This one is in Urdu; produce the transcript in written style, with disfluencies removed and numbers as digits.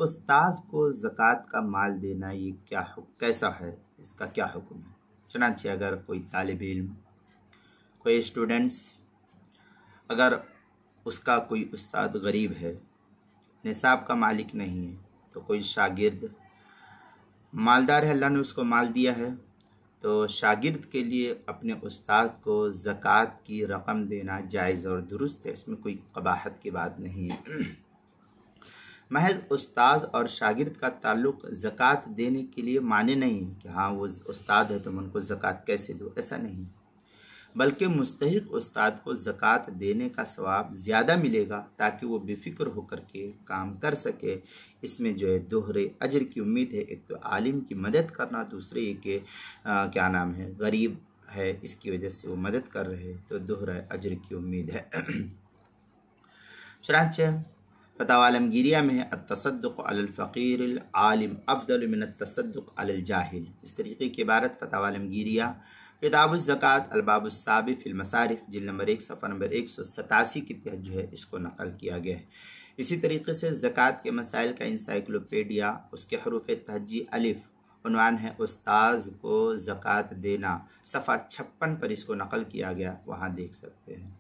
استاذ کو زکوٰۃ کا مال دینا یہ کیسا ہے، اس کا کیا حکم ہے؟ چنانچہ اگر کوئی طالب علم، کوئی اسٹوڈنٹس، اگر اس کا کوئی استاد غریب ہے، نصاب کا مالک نہیں ہے، تو کوئی شاگرد مالدار ہے، اللہ نے اس کو مال دیا ہے، تو شاگرد کے لیے اپنے استاد کو زکوٰۃ کی رقم دینا جائز اور درست ہے، اس میں کوئی قباحت کی بات نہیں ہے۔ محض استاد اور شاگرد کا تعلق زکوٰۃ دینے کے لیے معنی نہیں کہ ہاں وہ استاد ہے تو میں ان کو زکوٰۃ کیسے دوں، ایسا نہیں، بلکہ مستحق استاد کو زکوٰۃ دینے کا ثواب زیادہ ملے گا تاکہ وہ بے فکر ہو کر کے کام کر سکے۔ اس میں جو ہے دوہرے اجر کی امید ہے، ایک تو عالم کی مدد کرنا، دوسرے یہ کہ غریب ہے، اس کی وجہ سے وہ مدد کر رہے، تو دوہرے اجر کی امید ہے۔ چنانچہ فتاوی عالمگیریہ میں ہے التصدق علی الفقیر العالم افضل من التصدق علی الجاہل، اس طریقے کی عبارت فتاوی عالمگیریہ کتاب الزکوٰۃ الباب السابع فی المصارف جلد نمبر 1 صفحہ نمبر 187 کے تحت جو ہے اس کو نقل کیا گیا ہے۔ اسی طریقے سے زکوٰۃ کے مسائل کا انسائکلوپیڈیا، اس کے حروف تہجی الف، عنوان ہے استاذ کو زکوٰۃ دینا، صفحہ 56 پر اس کو نقل کیا گیا، وہاں دیکھ سکتے ہیں۔